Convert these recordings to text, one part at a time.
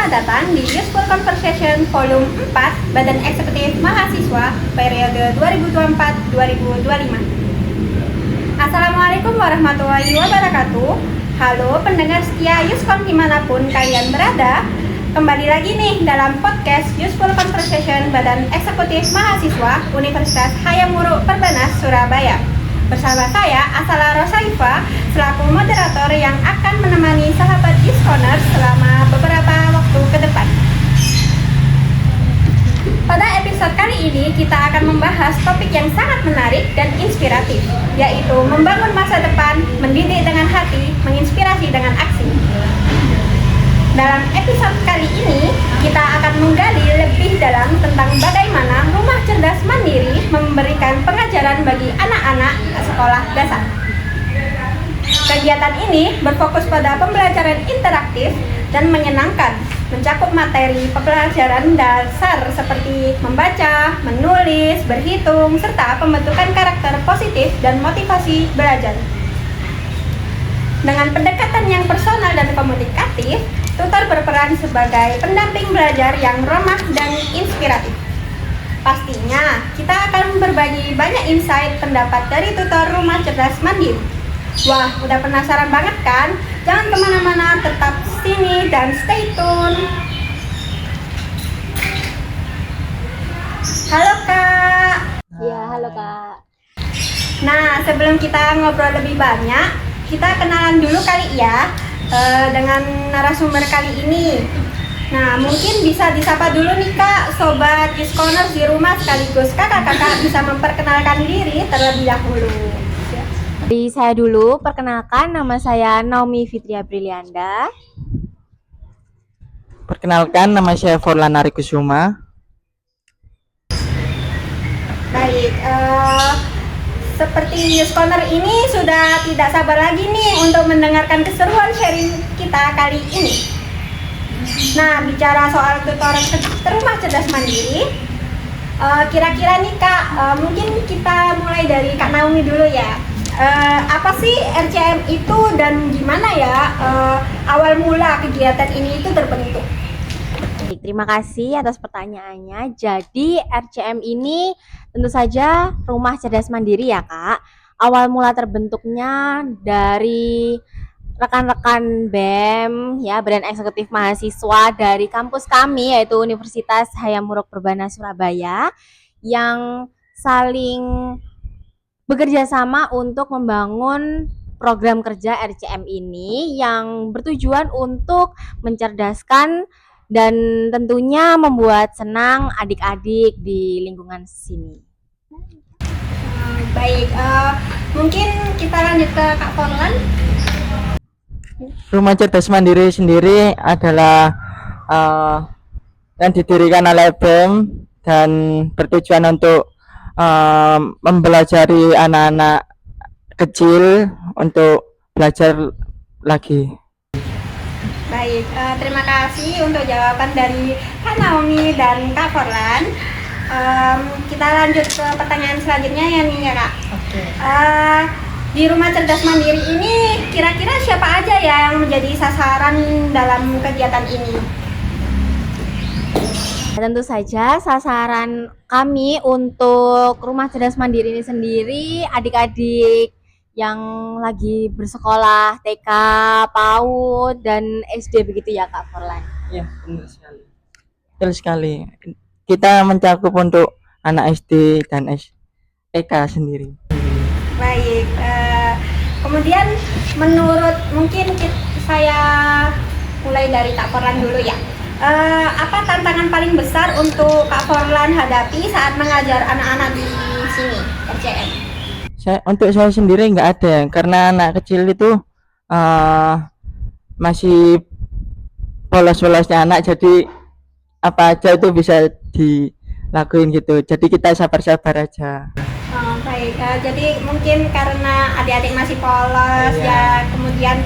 Selamat datang di Useful Conversation Volume 4 Badan Eksekutif Mahasiswa periode 2024-2025. Assalamualaikum warahmatullahi wabarakatuh. Halo pendengar setia Yuskon dimanapun kalian berada. Kembali lagi nih dalam podcast Useful Conversation Badan Eksekutif Mahasiswa Universitas Hayam Wuruk Perbanas Surabaya. Bersama saya Asala Rosaifa selaku moderator yang akan menemani sahabat Yuskoners selama beberapa waktu ke depan. Pada episode kali ini kita akan membahas topik yang sangat menarik dan inspiratif, yaitu membangun masa depan, mendidik dengan hati, menginspirasi dengan aksi. Dalam episode kali ini, kita akan menggali lebih dalam tentang bagaimana Rumah Cerdas Mandiri memberikan pengajaran bagi anak-anak sekolah dasar. Kegiatan ini berfokus pada pembelajaran interaktif dan menyenangkan, mencakup materi pembelajaran dasar seperti membaca, menulis, berhitung, serta pembentukan karakter positif dan motivasi belajar. Dengan pendekatan yang personal dan komunikatif, tutor berperan sebagai pendamping belajar yang ramah dan inspiratif. Pastinya, kita akan berbagi banyak insight pendapat dari tutor Rumah Cerdas Mandiri. Wah, udah penasaran banget kan? Jangan kemana-mana, tetap sini dan stay tune. Halo Kak. Iya, halo Kak. Nah, sebelum kita ngobrol lebih banyak, kita kenalan dulu kali ya dengan narasumber kali ini. Nah, mungkin bisa disapa dulu nih Kak, Sobat Yuskoners di rumah sekaligus kakak-kakak bisa memperkenalkan diri terlebih dahulu. Dari saya dulu, perkenalkan nama saya Naomi Fitria Brilianda. Perkenalkan, nama saya Forlan Arikusuma. Baik, seperti Yuskoner ini sudah tidak sabar lagi nih untuk mendengarkan keseruan sharing kita kali ini. Nah, bicara soal tutor Rumah Cerdas Mandiri, kira-kira nih Kak, mungkin kita mulai dari Kak Naomi dulu ya. Apa sih RCM itu dan gimana ya awal mula kegiatan ini itu terbentuk? Baik, terima kasih atas pertanyaannya. Jadi RCM ini tentu saja Rumah Cerdas Mandiri ya Kak. Awal mula terbentuknya dari rekan-rekan BEM ya, Badan Eksekutif Mahasiswa dari kampus kami yaitu Universitas Hayam Wuruk Perbanas Surabaya yang saling bekerja sama untuk membangun program kerja RCM ini yang bertujuan untuk mencerdaskan dan tentunya membuat senang adik-adik di lingkungan sini. Baik, mungkin kita lanjut ke Kak Forlan. Rumah Cerdas Mandiri sendiri adalah yang didirikan oleh BEM dan bertujuan untuk mempelajari anak-anak kecil untuk belajar lagi. Baik, terima kasih untuk jawaban dari Kak Naomi dan Kak Forlan. Kita lanjut ke pertanyaan selanjutnya ya nih ya Kak. Oke. Di Rumah Cerdas Mandiri ini kira-kira siapa aja ya yang menjadi sasaran dalam kegiatan ini? Tentu saja sasaran kami untuk Rumah Cerdas Mandiri ini sendiri adik-adik yang lagi bersekolah TK, PAUD, dan SD begitu ya Kak Forlan? Ya, benar sekali. Betul sekali. Kita mencakup untuk anak SD dan TK sendiri. Baik, kemudian menurut mungkin saya mulai dari Kak Forlan dulu ya. Apa tantangan paling besar untuk Kak Forlan hadapi saat mengajar anak-anak di sini RCM? Untuk saya sendiri nggak ada, karena anak kecil itu masih polos-polosnya anak, jadi apa aja itu bisa dilakuin gitu. Jadi kita sabar-sabar aja. Baik, jadi mungkin karena adik-adik masih polos ya, kemudian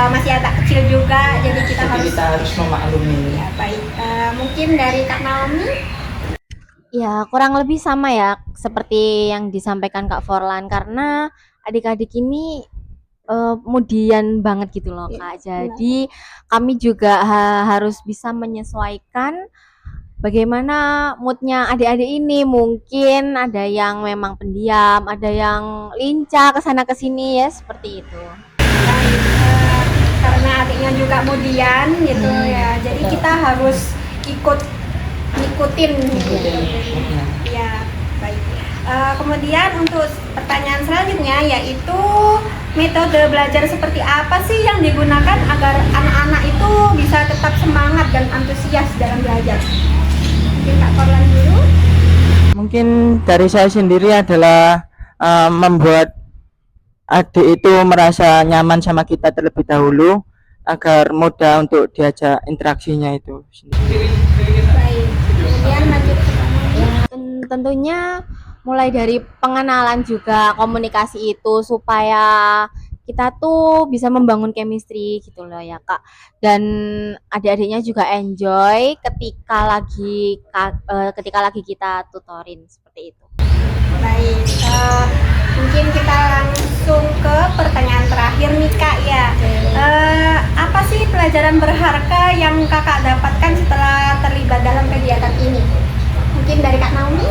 masih agak kecil juga, jadi kita harus memaklumi. ya. Baik, mungkin dari Kak Naomi. Ya, kurang lebih sama ya seperti yang disampaikan Kak Forlan, karena adik-adik ini kemudian banget gitu loh Iya, Kak. Jadi kami juga harus bisa menyesuaikan bagaimana moodnya adik-adik ini. Mungkin ada yang memang pendiam, ada yang lincah ke sana ke sini ya seperti itu. karena adiknya juga mudian gitu ya, jadi kita harus ngikutin gitu. Ya, baik. Kemudian untuk pertanyaan selanjutnya yaitu metode belajar seperti apa sih yang digunakan agar anak-anak itu bisa tetap semangat dan antusias dalam belajar? Mungkin Kak Korlan dulu. Mungkin dari saya sendiri adalah membuat adik itu merasa nyaman sama kita terlebih dahulu agar mudah untuk diajak interaksinya itu sendiri. Baik. Kemudian lanjut ke Tentunya mulai dari pengenalan juga komunikasi itu supaya kita tuh bisa membangun chemistry gitu loh ya Kak. Dan adik-adiknya juga enjoy ketika lagi kita tutorin seperti itu. Baik, mungkin kita langsung ke pertanyaan terakhir nih Kak ya. Apa sih pelajaran berharga yang Kakak dapatkan setelah terlibat dalam kegiatan ini? Mungkin dari Kak Naomi?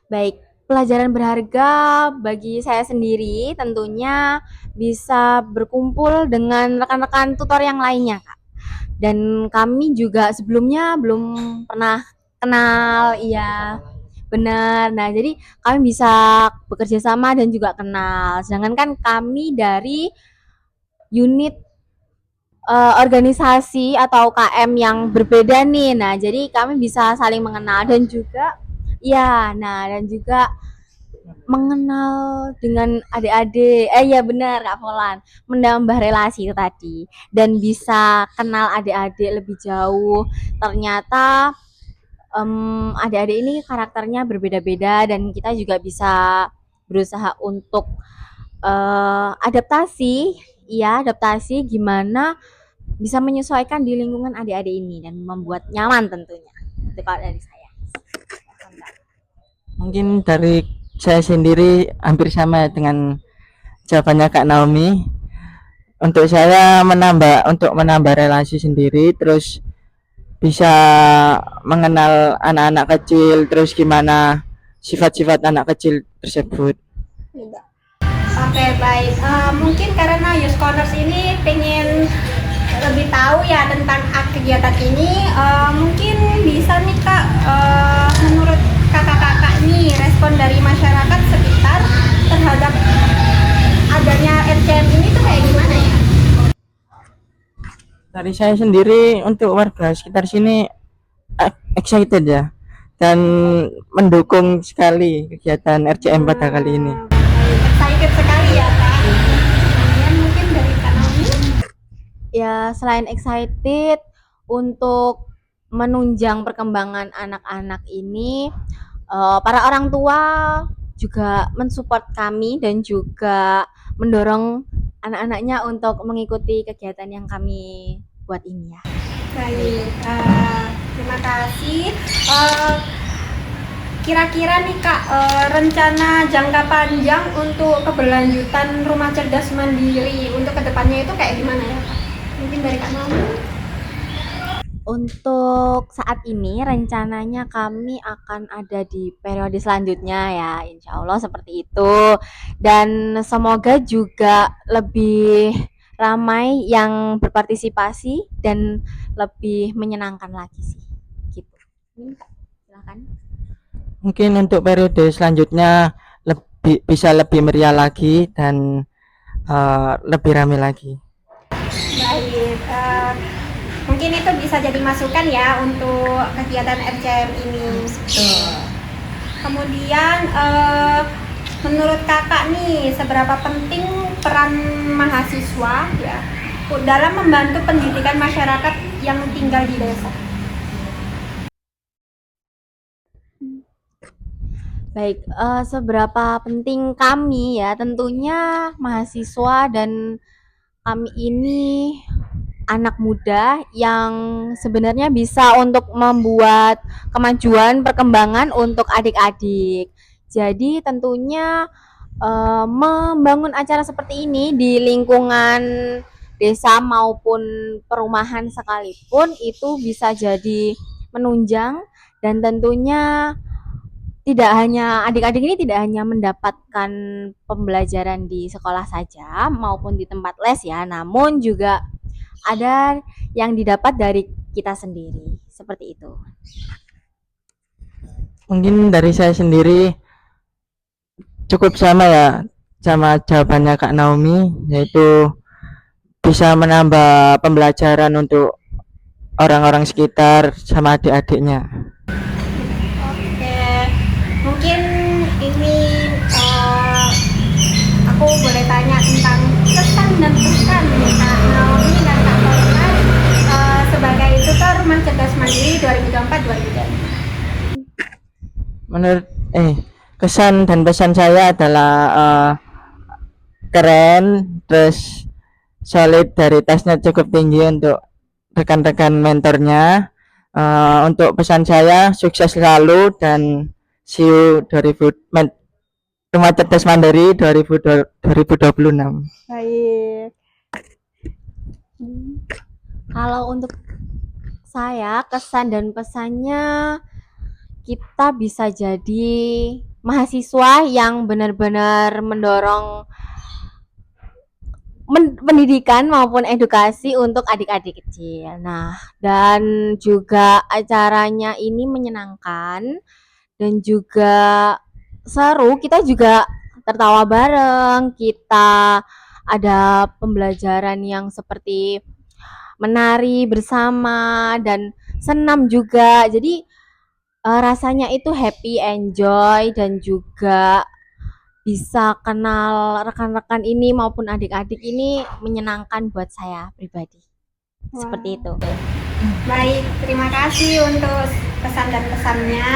Baik, pelajaran berharga bagi saya sendiri tentunya bisa berkumpul dengan rekan-rekan tutor yang lainnya Kak. Dan kami juga sebelumnya belum pernah kenal, iya benar. Nah, jadi kami bisa bekerja sama dan juga kenal. Sedangkan kan kami dari unit organisasi atau KM yang berbeda nih. Nah, jadi kami bisa saling mengenal dan juga ya, nah dan juga mengenal dengan adik-adik. Ya benar Kak Volan, menambah relasi itu tadi dan bisa kenal adik-adik lebih jauh. Ternyata adik-adik ini karakternya berbeda-beda dan kita juga bisa berusaha untuk adaptasi gimana bisa menyesuaikan di lingkungan adik-adik ini dan membuat nyaman tentunya. Itu kalau dari saya. Mungkin dari saya sendiri hampir sama dengan jawabannya Kak Naomi. Untuk saya untuk menambah relasi sendiri, terus bisa mengenal anak-anak kecil, terus gimana sifat-sifat anak kecil tersebut. Oke, baik. Mungkin karena Youth Corners ini pengen lebih tahu ya tentang kegiatan ini, mungkin bisa nih Kak, menurut kakak-kakak nih respon dari masyarakat sekitar terhadap adanya RCM ini tuh kayak gimana ya? Dari saya sendiri untuk warga sekitar sini excited ya dan mendukung sekali kegiatan RCM pada kali ini. Excited sekali ya Kak. Kemudian mungkin dari Kak Naomi? Ya, selain excited untuk menunjang perkembangan anak-anak ini, para orang tua juga mensupport kami dan juga mendorong anak-anaknya untuk mengikuti kegiatan yang kami buat ini ya. Baik, terima kasih. Kira-kira nih Kak, rencana jangka panjang untuk keberlanjutan Rumah Cerdas Mandiri untuk kedepannya itu kayak gimana ya Kak? Mungkin dari Kak Naomi? Untuk saat ini rencananya kami akan ada di periode selanjutnya ya, insya Allah seperti itu. Dan semoga juga lebih ramai yang berpartisipasi dan lebih menyenangkan lagi sih. Gitu. Silakan. Mungkin untuk periode selanjutnya bisa lebih meriah lagi dan lebih ramai lagi. Baik, mungkin itu bisa jadi masukan ya untuk kegiatan RCM ini. Kemudian menurut kakak nih seberapa penting peran mahasiswa ya dalam membantu pendidikan masyarakat yang tinggal di desa? Baik, seberapa penting kami ya, tentunya mahasiswa dan kami ini anak muda yang sebenarnya bisa untuk membuat kemajuan perkembangan untuk adik-adik. Jadi tentunya membangun acara seperti ini di lingkungan desa maupun perumahan sekalipun itu bisa jadi menunjang, dan tentunya tidak hanya adik-adik ini tidak hanya mendapatkan pembelajaran di sekolah saja maupun di tempat les ya, namun juga ada yang didapat dari kita sendiri. Seperti itu. Mungkin dari saya sendiri cukup sama ya sama jawabannya Kak Naomi, yaitu bisa menambah pembelajaran untuk orang-orang sekitar sama adik-adiknya. Oke, mungkin ini aku boleh tanya tentang kesan dan pesan nih Kak Naomi dan Kak Fauzan sebagai tutor Rumah Cerdas Mandiri 2024-2025. Menurut kesan dan pesan saya adalah keren, terus solidaritasnya cukup tinggi untuk rekan-rekan mentornya. Untuk pesan saya sukses selalu dan see you 2000 Rumah Cerdas Mandiri 2026. Baik. Kalau untuk saya kesan dan pesannya, kita bisa jadi mahasiswa yang benar-benar mendorong pendidikan maupun edukasi untuk adik-adik kecil. Nah, dan juga acaranya ini menyenangkan dan juga seru. Kita juga tertawa bareng, kita ada pembelajaran yang seperti menari bersama dan senam juga. Jadi rasanya itu happy, enjoy, dan juga bisa kenal rekan-rekan ini maupun adik-adik ini menyenangkan buat saya pribadi. Seperti itu. Baik, terima kasih untuk pesan dan pesannya.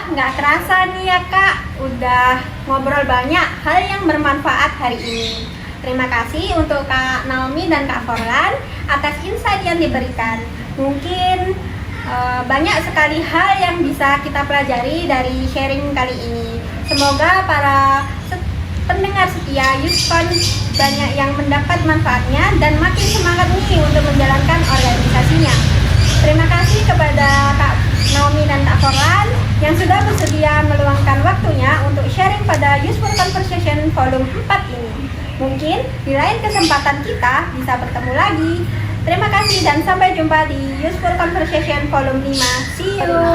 Nggak kerasa nih ya Kak, udah ngobrol banyak hal yang bermanfaat hari ini. Terima kasih untuk Kak Naomi dan Kak Forlan atas insight yang diberikan. Mungkin banyak sekali hal yang bisa kita pelajari dari sharing kali ini. Semoga para pendengar setia Yuskon banyak yang mendapat manfaatnya dan makin semangat nih untuk menjalankan organisasinya. Terima kasih kepada Kak Naomi dan Kak Forlan yang sudah bersedia meluangkan waktunya untuk sharing pada Useful Conversation volume 4 ini. Mungkin di lain kesempatan kita bisa bertemu lagi. Terima kasih dan sampai jumpa di Useful Conversation volume 5. See you.